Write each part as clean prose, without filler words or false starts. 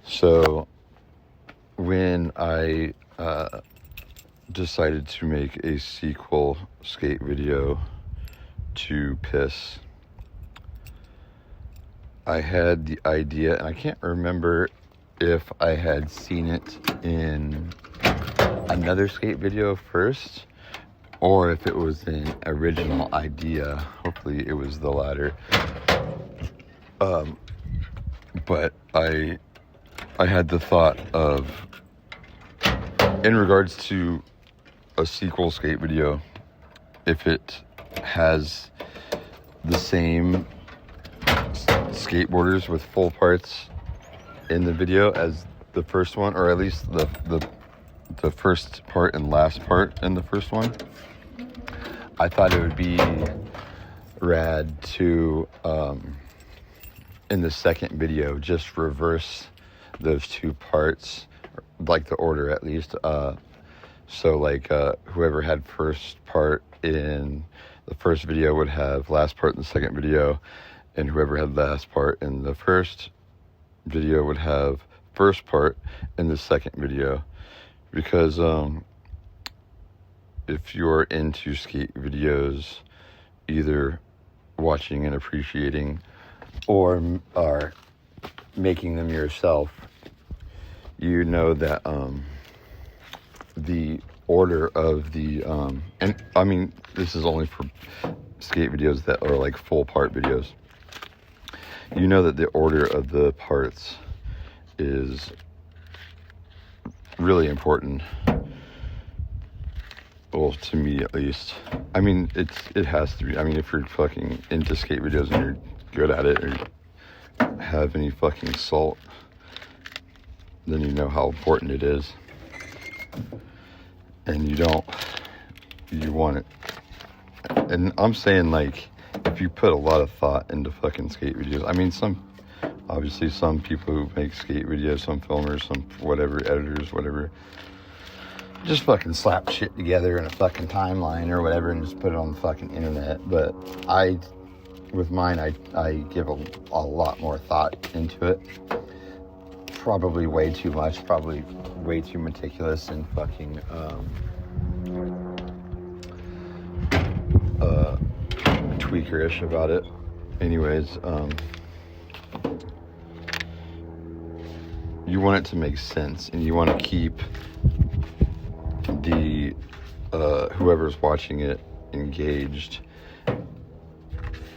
So when I decided to make a sequel skate video to Piss, I had the idea, and I can't remember if I had seen it in another skate video first, or if it was an original idea. Hopefully it was the latter. But I had the thought of, in regards to a sequel skate video, if it has the same skateboarders with full parts in the video as the first one, or at least the first part and last part in the first one, I thought it would be rad to, in the second video, just reverse those two parts, like the order at least. So like whoever had first part in the first video would have last part in the second video, and whoever had last part in the first video would have first part in the second video. Because if you're into skate videos, either watching and appreciating or are making them yourself, you know that the order of the and I mean, this is only for skate videos that are like full part videos. You know that the order of the parts is really important. Well, to me at least. I mean, it has to be. I mean, if you're fucking into skate videos and you're good at it, or have any fucking salt, then you know how important it is. And you want it. And I'm saying, like, if you put a lot of thought into fucking skate videos, I mean, obviously some people who make skate videos, some filmers, some whatever, editors, whatever, just fucking slap shit together in a fucking timeline or whatever and just put it on the fucking internet. But with mine, I give a lot more thought into it. Probably way too much, probably way too meticulous and fucking tweakerish about it. Anyways, you want it to make sense, and you want to keep the whoever's watching it engaged.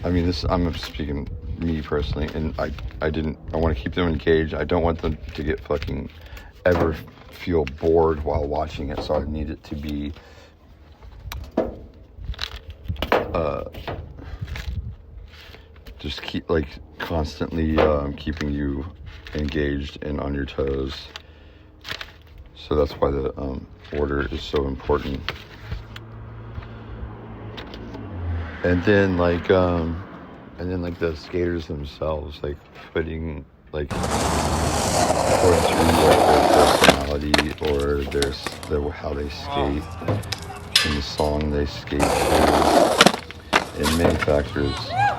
I mean, I'm speaking me personally, and I want to keep them engaged. I don't want them to get fucking ever feel bored while watching it, so I need it to be just keep like constantly keeping you engaged and on your toes. So that's why the order is so important. And then like the skaters themselves, like putting like according to like their personality or their how they skate and the song they skate to, and many factors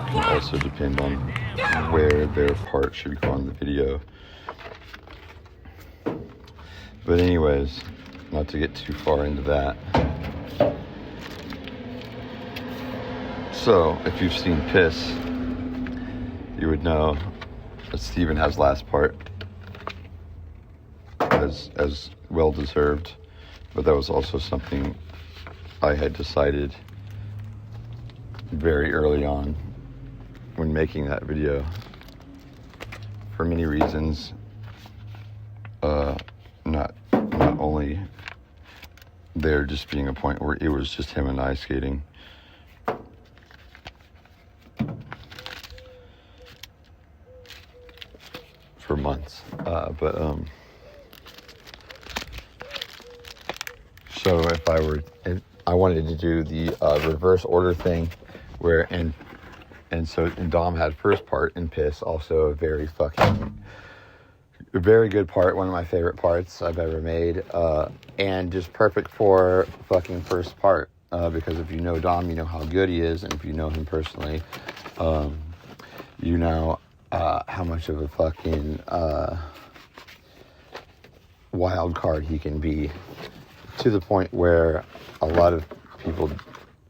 can also depend on where their part should go on the video. But anyways, not to get too far into that. So, if you've seen Piss, you would know that Steven has last part, as well deserved. But that was also something I had decided very early on when making that video, for many reasons. Not only there just being a point where it was just him and I skating, for months, but so if I wanted to do the reverse order thing, where and Dom had first part in Piss, also a very good part, one of my favorite parts I've ever made, and just perfect for fucking first part, because if you know Dom, you know how good he is, and if you know him personally, you know how much of a fucking wild card he can be, to the point where a lot of people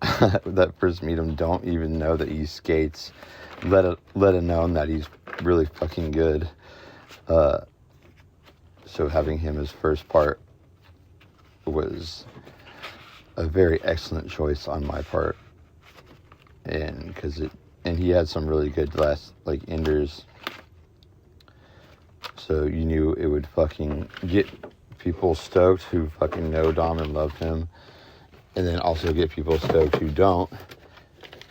that first meet him don't even know that he skates, let alone that he's really fucking good. So having him as first part was a very excellent choice on my part, and he had some really good last enders, so you knew it would fucking get people stoked who fucking know Dom and love him, and then also get people stoked who don't,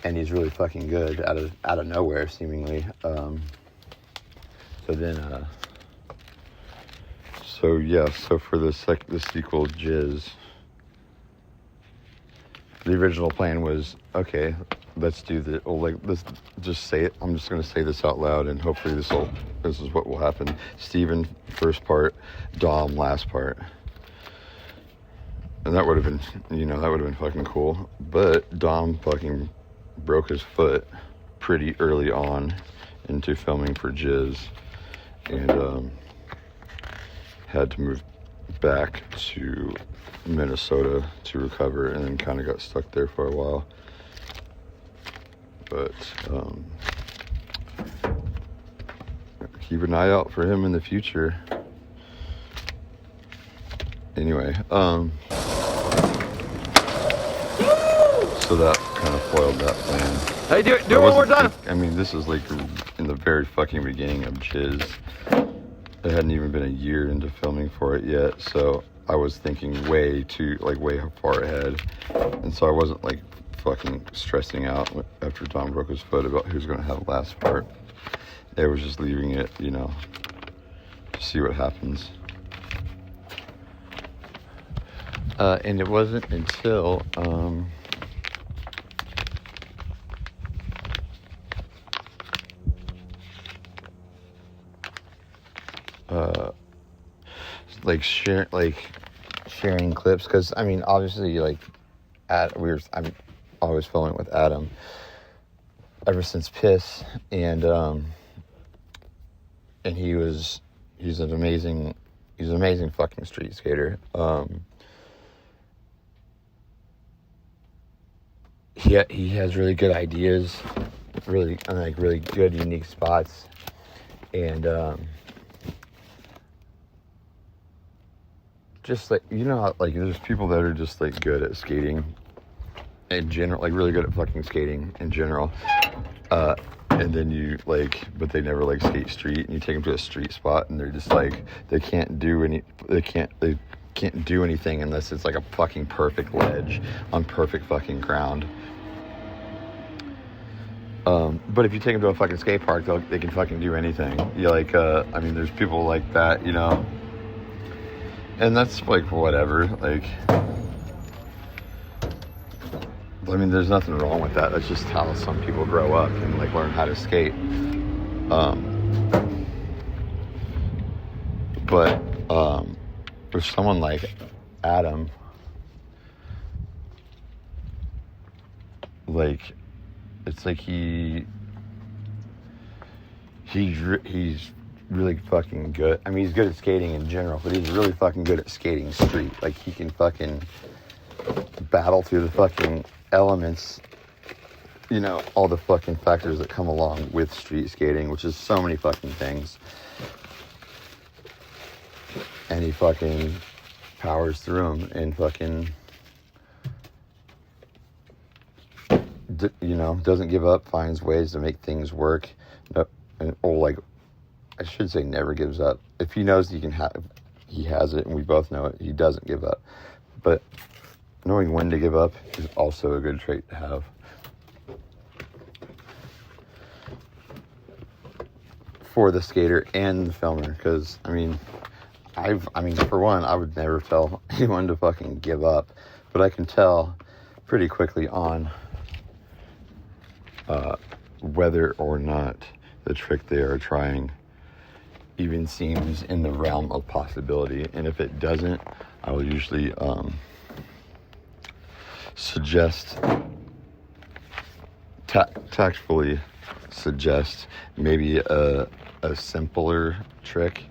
and he's really fucking good out of nowhere seemingly. So for the sequel, Jizz, the original plan was, okay, let's do the, let's just say it. I'm just going to say this out loud, and hopefully this is what will happen. Steven, first part, Dom, last part. And that would have been fucking cool. But Dom fucking broke his foot pretty early on into filming for Jizz, and had to move back to Minnesota to recover, and then kind of got stuck there for a while. But keep an eye out for him in the future. Anyway, so that kind of foiled that plan. Hey, do it one more time. I mean, this is in the very fucking beginning of Jizz. It hadn't even been a year into filming for it yet, so I was thinking way far ahead, and so I wasn't fucking stressing out after Dom broke his foot about who's going to have the last part. They was just leaving it, to see what happens. And it wasn't until sharing clips, because I mean, obviously, I'm always filming with Adam ever since Piss, and he's an amazing fucking street skater. He has really good ideas, really good unique spots, and just how there's people that are just good at skating in general, really good at fucking skating in general, and then but they never skate street, and you take them to a street spot and they're just they can't do anything unless it's a fucking perfect ledge on perfect fucking ground. But if you take them to a fucking skate park, they can fucking do anything. I mean, there's people like that, and that's whatever. I mean, there's nothing wrong with that. That's just how some people grow up and learn how to skate. But for someone like Adam, it's he's really fucking good. I mean, he's good at skating in general, but he's really fucking good at skating street. He can fucking battle through the fucking elements, all the fucking factors that come along with street skating, which is so many fucking things. And he fucking powers through them and fucking, doesn't give up, finds ways to make things work. I should say never gives up. If he knows he has it, and we both know it, he doesn't give up. But knowing when to give up is also a good trait to have. For the skater and the filmer, because, for one, I would never tell anyone to fucking give up, but I can tell pretty quickly on whether or not the trick they are trying even seems in the realm of possibility. And if it doesn't, I will usually tactfully suggest maybe a simpler trick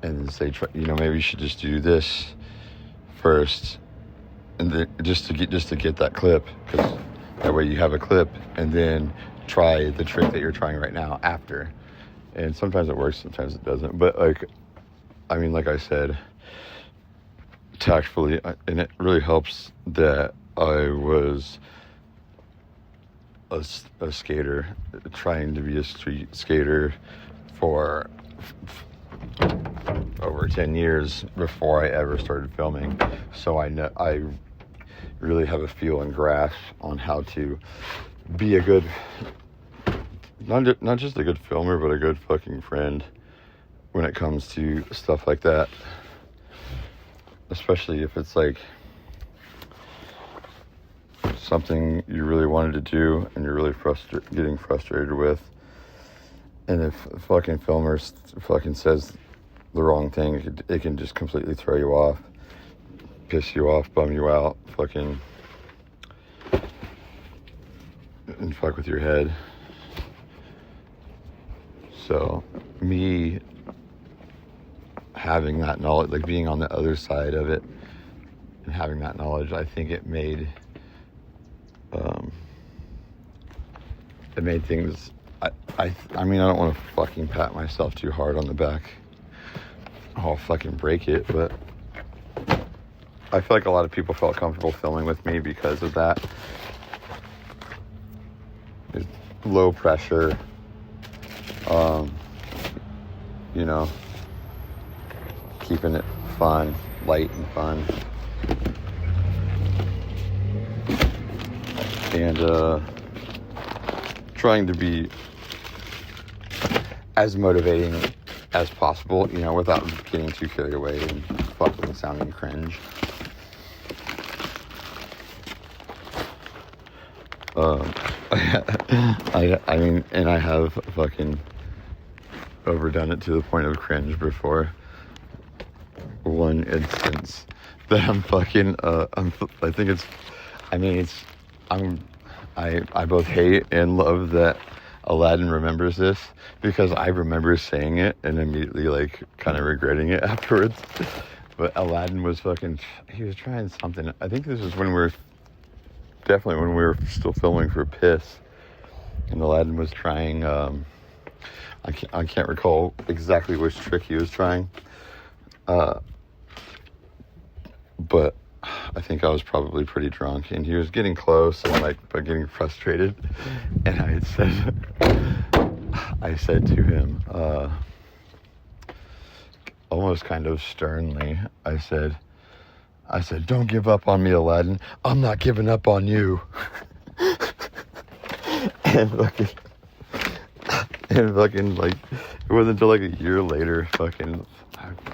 and say, maybe you should just do this first, and then just to get that clip, because that way you have a clip, and then try the trick that you're trying right now after. And sometimes it works, sometimes it doesn't. But like I said, tactfully, and it really helps that I was a skater, trying to be a street skater for over 10 years before I ever started filming. So I really have a feel and grasp on how to be a good, not just a good filmer, but a good fucking friend when it comes to stuff like that. Especially if it's like something you really wanted to do and you're really getting frustrated with, and if a fucking filmer fucking says the wrong thing, it can just completely throw you off, piss you off, bum you out, fucking, and fuck with your head. So me having that knowledge, like being on the other side of it and having that knowledge, I think it made things, I mean, I don't want to fucking pat myself too hard on the back. I'll fucking break it, but I feel like a lot of people felt comfortable filming with me because of that. It's low pressure, keeping it fun, light and fun. And trying to be as motivating as possible, without getting too carried away and fucking sounding cringe. I mean, and I have fucking overdone it to the point of cringe before. One instance that I both hate and love that Aladdin remembers this, because I remember saying it and immediately like kind of regretting it afterwards. But Aladdin was he was trying something. I think this is when we were still filming for Piss, and Aladdin was trying, I can't recall exactly which trick he was trying, but I think I was probably pretty drunk, and he was getting close and but getting frustrated. And I said to him, almost kind of sternly, I said, "Don't give up on me, Aladdin. I'm not giving up on you." and fucking it wasn't until like a year later,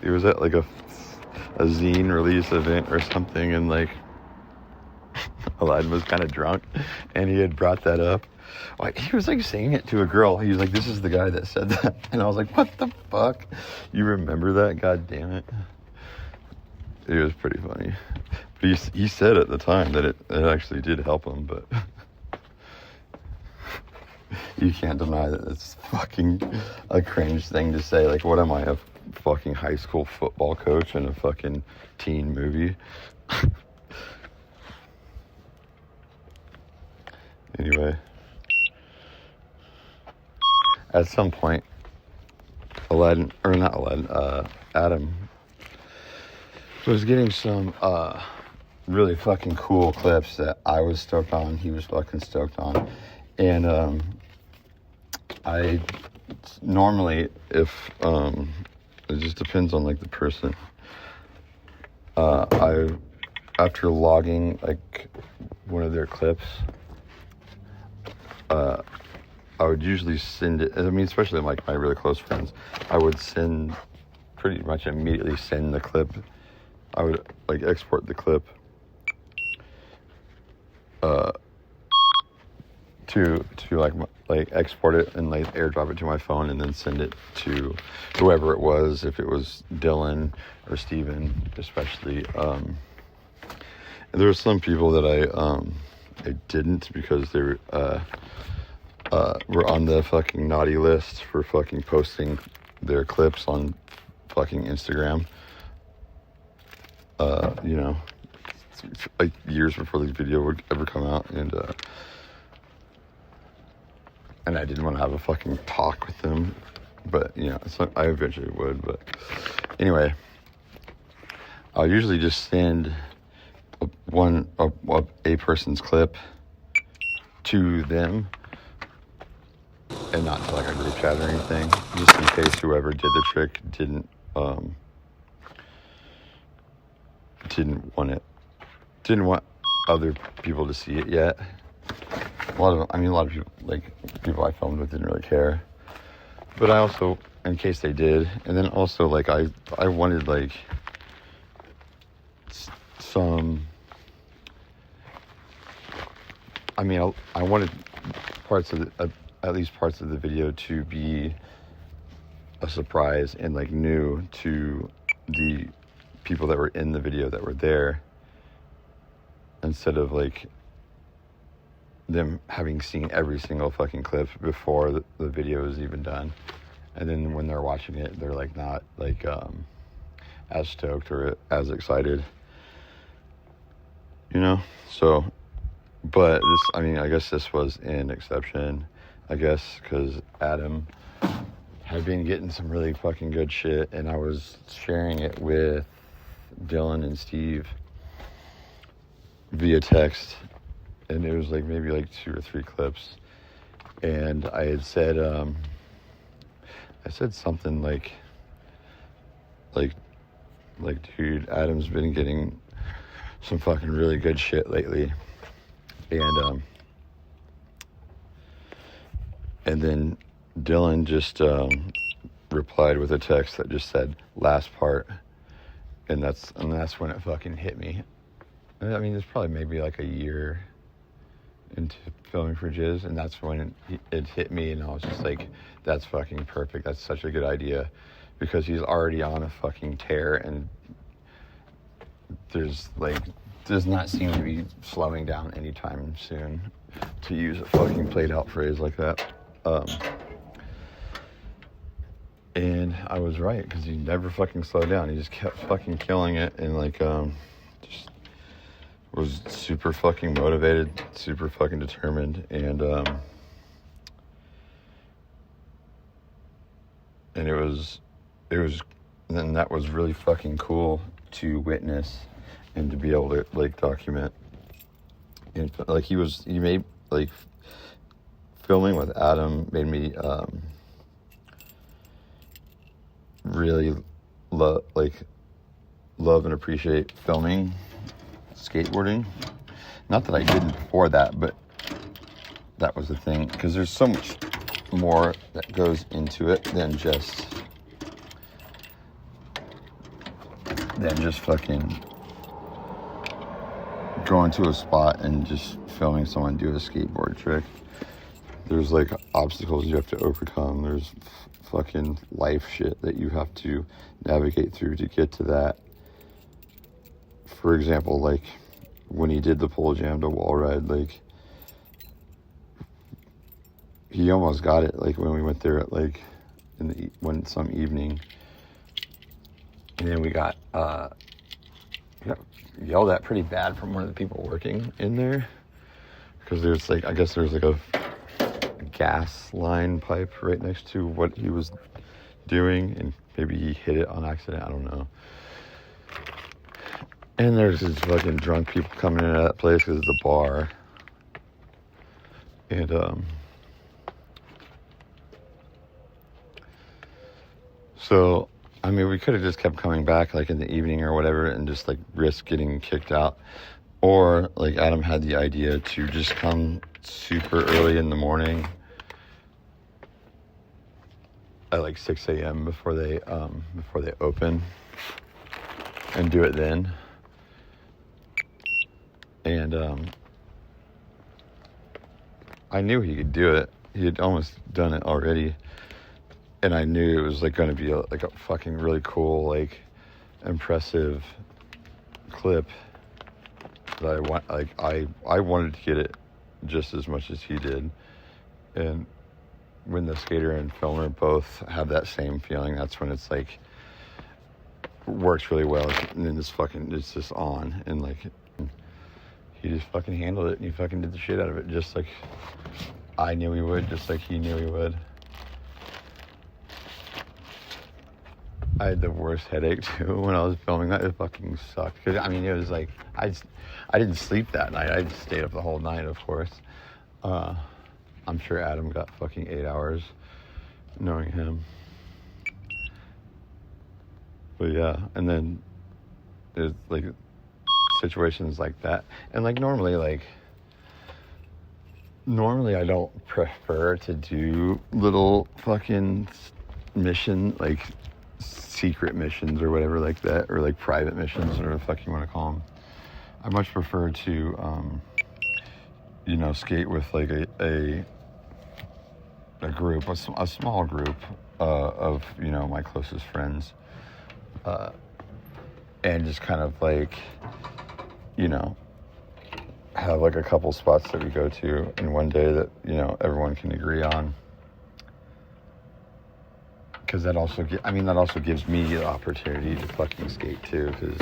it was at like a zine release event or something, and Aladdin was kind of drunk, and he had brought that up. He was saying it to a girl. He was like, "This is the guy that said that," and I was like, "What the fuck? You remember that? God damn it!" It was pretty funny, but he said at the time that it actually did help him, but you can't deny that it's fucking a cringe thing to say. What am I, a fucking high school football coach in a fucking teen movie? Anyway, at some point, Adam was getting some really fucking cool clips that I was stoked on, he was fucking stoked on, and I normally, if it just depends on the person, after logging one of their clips, I would usually send it, especially my really close friends, I would pretty much immediately send the clip. I would export the clip to export it and airdrop it to my phone, and then send it to whoever it was, if it was Dylan or Steven especially. And there were some people that I didn't, because they were were on the fucking naughty list for fucking posting their clips on fucking Instagram. You know, like years before the video would ever come out, and I didn't want to have a fucking talk with them, but you know, so I eventually would. But anyway, I'll usually just send a person's clip to them, and not to like a group chat or anything, just in case whoever did the trick didn't want other people to see it yet. A lot of people, like people I filmed with, didn't really care. But I also, in case they did, and then also like I wanted like some. I mean, I wanted parts of at least parts of the video to be a surprise and like new to the people that were in the video that were there, instead of like them having seen every single fucking clip before the video is even done, and then when they're watching it, they're like not like as stoked or as excited, you know. So, but this, I mean, I guess this was an exception, I guess, because Adam had been getting some really fucking good shit, and I was sharing it with Dylan and Steve via text, and it was like maybe like 2 or 3 clips, and I had said something like dude, Adam's been getting some fucking really good shit lately, and then Dylan just replied with a text that just said last part, and that's when it fucking hit me. I mean, it's probably maybe like a year into filming for Jizz, and that's when it hit me, and I was just like, that's fucking perfect. That's such a good idea, because he's already on a fucking tear, and does not seem to be slowing down anytime soon, to use a fucking played out phrase like that. And I was right, because he never fucking slowed down. He just kept fucking killing it, and like just was super fucking motivated, super fucking determined, and it was and that was really fucking cool to witness and to be able to like document. And like he made like filming with Adam made me really love and appreciate filming skateboarding. Not that I didn't before that, but that was the thing, because there's so much more that goes into it than just fucking going to a spot and just filming someone do a skateboard trick. There's like obstacles you have to overcome. There's fucking life shit that you have to navigate through to get to that. For example, like when he did the pole jam to wall ride, like he almost got it, like when we went there at like some evening, and then we got yelled at pretty bad from one of the people working in there, because there's like, I guess there's like a gas line pipe right next to what he was doing, and maybe he hit it on accident, I don't know. And there's these fucking drunk people coming into that place because it's a bar. And so I mean, we could have just kept coming back like in the evening or whatever and just like risk getting kicked out. Or like Adam had the idea to just come super early in the morning at like 6 a.m. before they open, and do it then. And I knew he could do it. He had almost done it already. And I knew it was like going to be like a fucking really cool, like impressive clip that I wanted to get it just as much as he did. And when the skater and filmer both have that same feeling, that's when it's like works really well. And then it's just on, and like he just fucking handled it, and he fucking did the shit out of it, just like I knew he would, just like he knew he would. I had the worst headache too when I was filming that. It fucking sucked, because I mean, it was like I didn't sleep that night. I just stayed up the whole night, of course. I'm sure Adam got fucking 8 hours knowing him. But yeah, and then there's like situations like that, and like normally I don't prefer to do little fucking mission, like secret missions or whatever like that, or like private missions, or whatever the fuck you want to call them. I much prefer to skate with like a group, a small group of my closest friends, and just kind of like have like a couple spots that we go to in one day that everyone can agree on, because that also gives me the opportunity to fucking skate too, because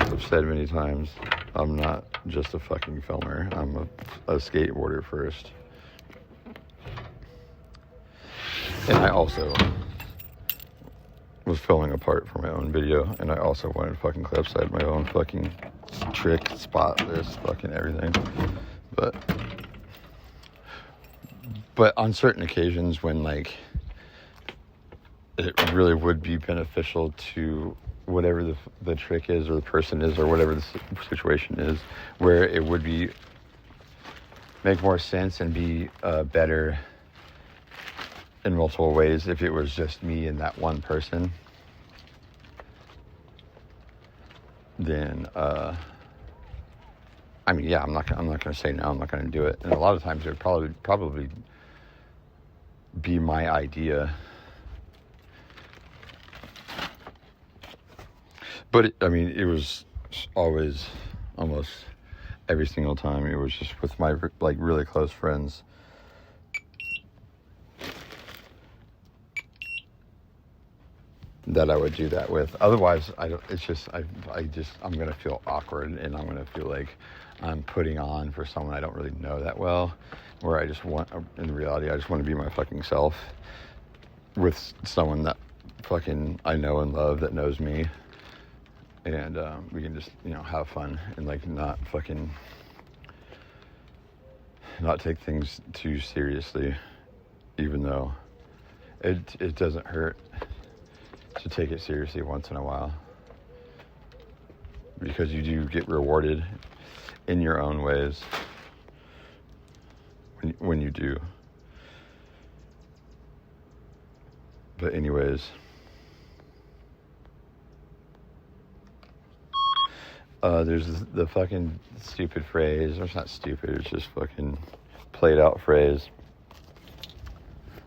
as I've said many times, I'm not just a fucking filmer, I'm a skateboarder first. And I also was filming a part for my own video, and I also wanted fucking clips. I had my own fucking trick, spot list, fucking everything. But on certain occasions when like it really would be beneficial to whatever the trick is, or the person is, or whatever the situation is, where it would make more sense and be better in multiple ways if it was just me and that one person, then I'm not gonna say no, I'm not gonna do it. And a lot of times it would probably be my idea, but it was always, almost every single time, it was just with my like really close friends. That I would do that with. Otherwise, I'm gonna feel awkward, and I'm gonna feel like I'm putting on for someone I don't really know that well, where in reality, I just want to be my fucking self with someone that fucking I know and love, that knows me, and we can just have fun and like not take things too seriously, even though it doesn't hurt to take it seriously once in a while, because you do get rewarded in your own ways when you do. But anyways, there's the fucking stupid phrase, or it's not stupid, it's just fucking played out phrase,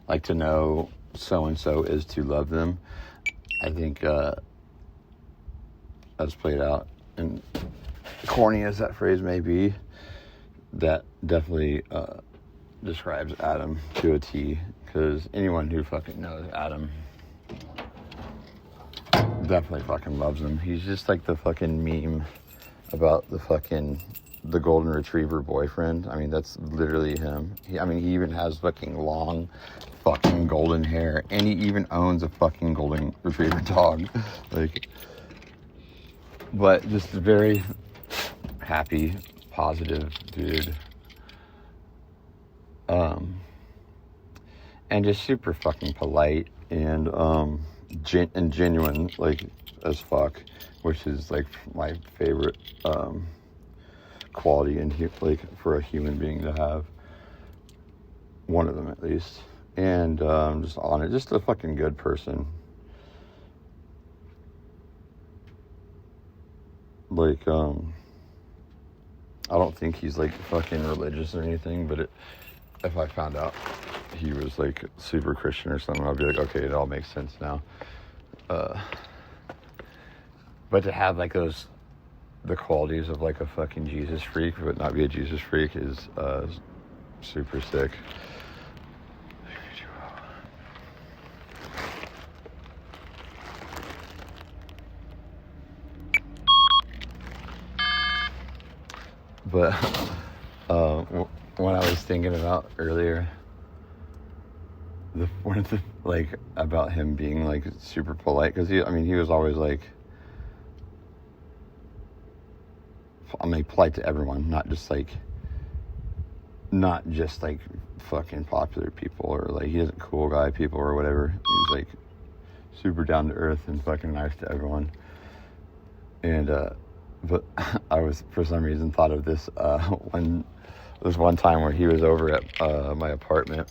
like, to know so-and-so is to love them. I think that's played out, and corny as that phrase may be, that definitely describes Adam to a T, because anyone who fucking knows Adam definitely fucking loves him. He's just like the fucking meme about the golden retriever boyfriend. That's literally him. He even has fucking long fucking golden hair, and he even owns a fucking golden retriever dog. But just a very happy, positive dude. And just super fucking polite, and genuine, like, as fuck, which is like my favorite quality for a human being to have. One of them at least. And just on it, just a fucking good person. Like, I don't think he's like fucking religious or anything, but if I found out he was like super Christian or something, I'd be like, okay, it all makes sense now. But to have like the qualities of like a fucking Jesus freak, but not be a Jesus freak, is super sick. But when I was thinking about earlier, one of the like about him being like super polite, because he was always like, polite to everyone, not just like fucking popular people, or like he isn't cool guy people or whatever. He's like super down to earth and fucking nice to everyone. And but I was for some reason thought of this when there was one time where he was over at my apartment,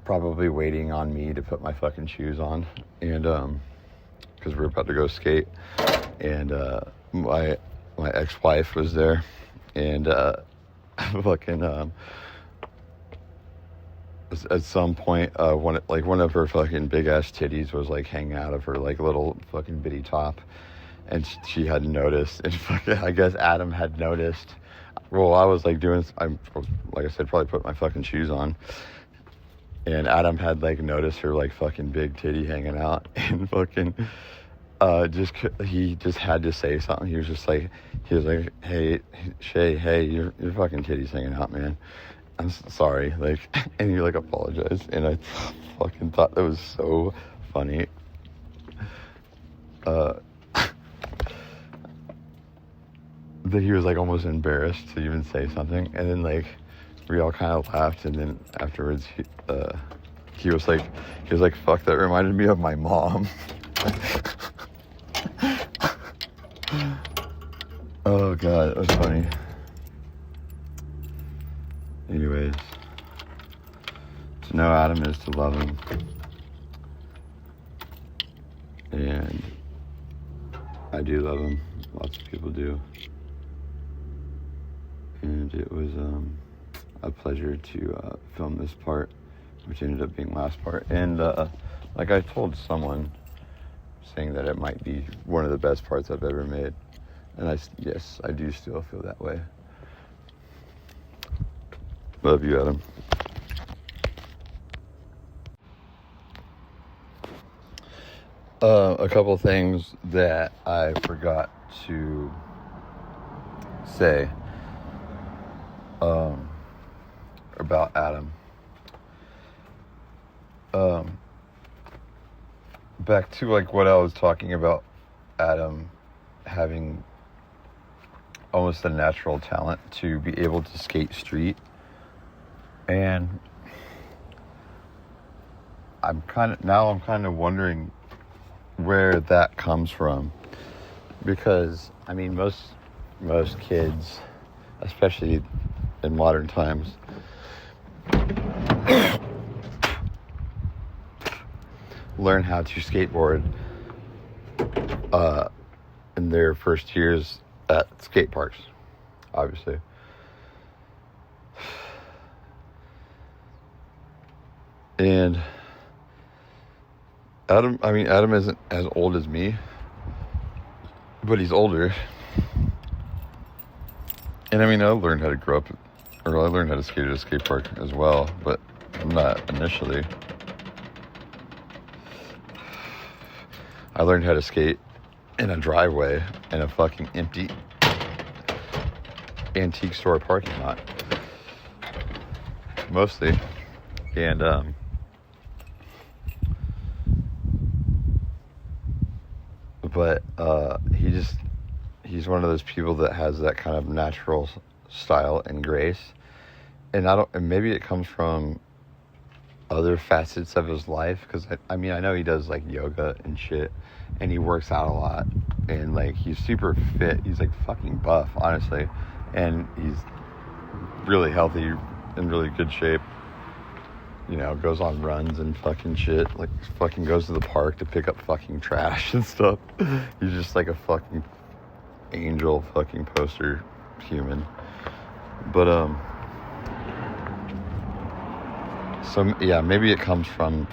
probably waiting on me to put my fucking shoes on, and because we were about to go skate, and my ex-wife was there, and fucking at some point one of her fucking big ass titties was like hanging out of her like little fucking bitty top, and she had noticed, and fucking I guess Adam had noticed. Well, I was like like I said, probably put my fucking shoes on, and Adam had like noticed her like fucking big titty hanging out, and fucking he just had to say something. He was like, hey Shay, hey, your fucking titty's hanging out, man. I'm sorry, like, and he like apologized, and I fucking thought that was so funny. That he was like almost embarrassed to even say something, and then like we all kind of laughed, and then afterwards he was like, fuck, that reminded me of my mom. Oh god, that was funny. Anyways, to know Adam is to love him, and I do love him. Lots of people do, and it was a pleasure to film this part, which ended up being last part. And like I told someone, saying that it might be one of the best parts I've ever made, and yes, I do still feel that way. Love you, Adam. A couple things that I forgot to say about Adam. Back to like what I was talking about, Adam having almost a natural talent to be able to skate street. And I'm kind of wondering where that comes from, because I mean most kids, especially in modern times, learn how to skateboard in their first years at skate parks, obviously. And Adam isn't as old as me, but he's older. And I mean, I learned how to skate at a skate park as well, but not initially. I learned how to skate in a driveway in a fucking empty antique store parking lot, mostly. And but he's one of those people that has that kind of natural style and grace, and maybe it comes from other facets of his life, because I know he does like yoga and shit, and he works out a lot, and like he's super fit. He's like fucking buff, honestly, and he's really healthy, in really good shape. You know, goes on runs and fucking shit, like fucking goes to the park to pick up fucking trash and stuff. He's just like a fucking angel fucking poster human. But so yeah, maybe it comes from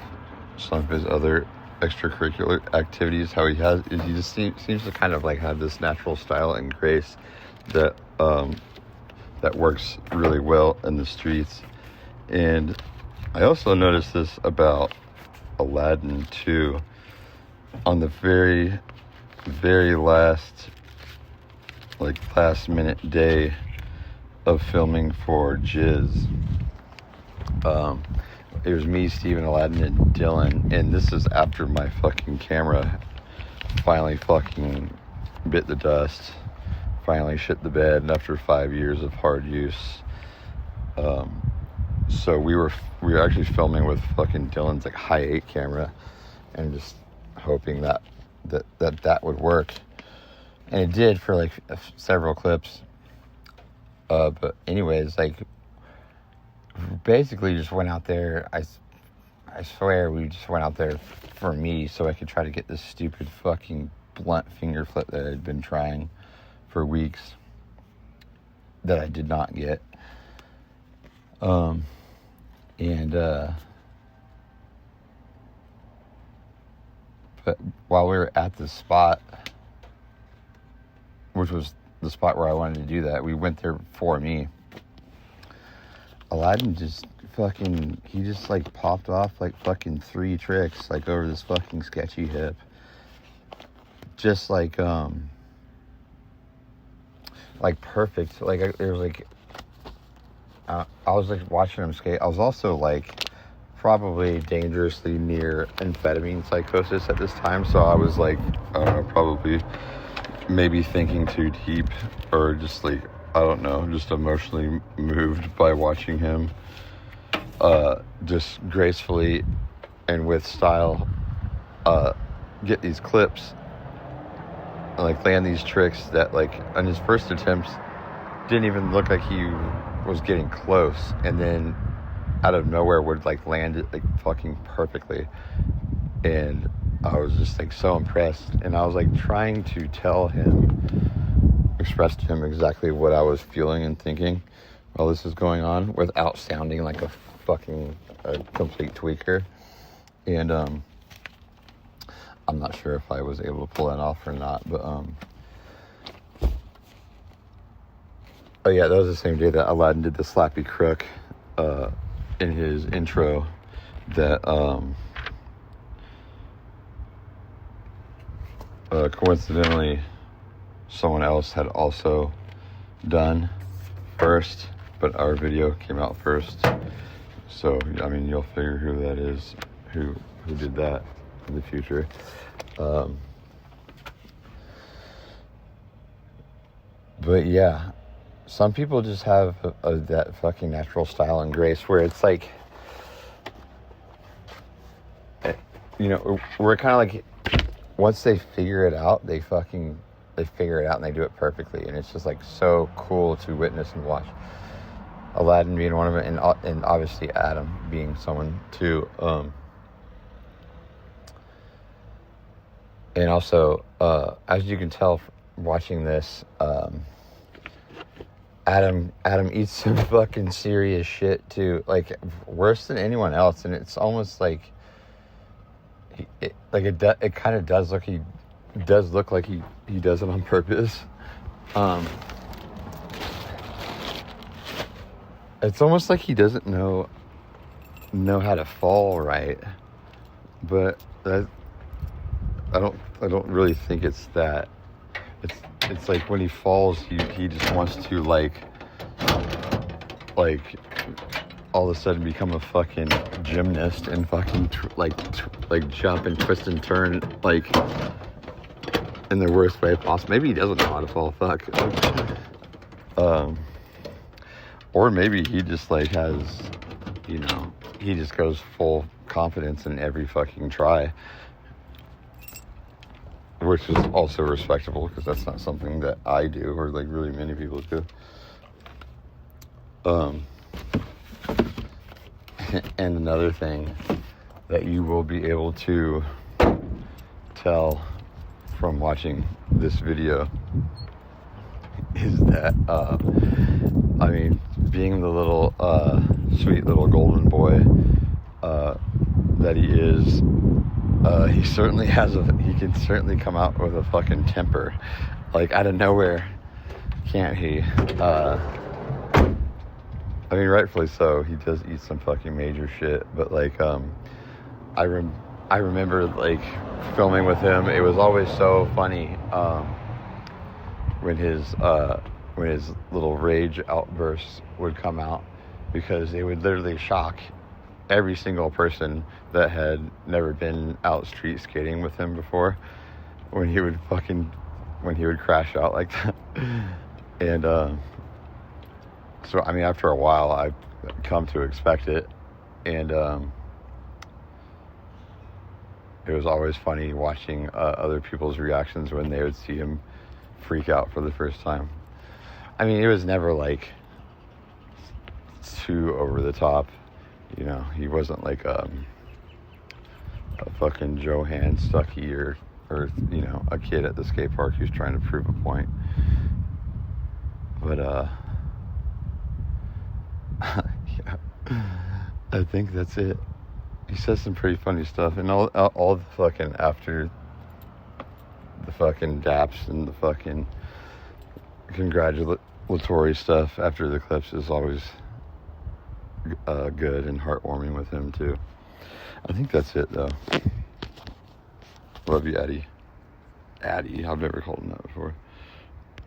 some of his other extracurricular activities. How he just seems to kind of like have this natural style and grace that that works really well in the streets. And I also noticed this about Aladdin too. On the very, very last like last minute day of filming for Jizz. It was me, Steven, Aladdin, and Dylan, and this is after my fucking camera finally fucking bit the dust, finally shit the bed after 5 years of hard use. So we were actually filming with fucking Dylan's like high 8 camera, and just hoping that would work, and it did for like several clips. But anyways, like, basically just went out there. I swear we just went out there for me, so I could try to get this stupid fucking blunt finger flip that I'd been trying for weeks that I did not get. But while we were at the spot, which was the spot where I wanted to do that, we went there for me. Aladdin just like popped off like fucking 3 tricks like over this fucking sketchy hip. Just like perfect. Like there was like I was like watching him skate. I was also like probably dangerously near amphetamine psychosis at this time, so I was like probably maybe thinking too deep, or just like, I don't know, just emotionally moved by watching him just gracefully and with style get these clips, like land these tricks that like on his first attempts didn't even look like he was getting close, and then out of nowhere would like land it like fucking perfectly. And I was just like so impressed, and I was like trying to express to him exactly what I was feeling and thinking while this is going on, without sounding like a complete tweaker. And I'm not sure if I was able to pull that off or not, but oh yeah, that was the same day that Aladdin did the Slappy Crook in his intro that coincidentally someone else had also done first, but our video came out first. So I mean, you'll figure who that is, who did that in the future. But yeah, some people just have that fucking natural style and grace where it's like, you know, we're kind of like, once they figure it out, they figure it out and they do it perfectly. And it's just like so cool to witness and watch. Aladdin being one of them, and obviously Adam being someone too. And also, as you can tell watching this, Adam eats some fucking serious shit too, like worse than anyone else. And it's almost like it kind of does look like he does it on purpose. It's almost like he doesn't know how to fall right, but I don't really think it's that. It's like when he falls, he just wants to like all of a sudden become a fucking gymnast and fucking like jump and twist and turn like in the worst way possible. Maybe he doesn't know how to fall. Fuck. Or maybe he just like has, you know, he just goes full confidence in every fucking try, which is also respectable, because that's not something that I do, or like really many people do. And another thing that you will be able to tell from watching this video is that, I mean, being the little sweet little golden boy that he is, he certainly he can certainly come out with a fucking temper, like out of nowhere, can't he? I mean, rightfully so. He does eat some fucking major shit, but like, I remember like filming with him. It was always so funny when his little rage outbursts would come out, because they would literally shock every single person that had never been out street skating with him before, when he would crash out like that. And so I mean, after a while I've come to expect it, and it was always funny watching other people's reactions when they would see him freak out for the first time. I mean, it was never like too over the top, you know. He wasn't like a fucking Johann Stuckey or you know, a kid at the skate park who's trying to prove a point. But yeah, I think that's it. He says some pretty funny stuff, and all the fucking after the fucking daps and the fucking congratulatory stuff after the clips is always good and heartwarming with him too. I think that's it though. Love you, Addie. Addie, I've never called him that before.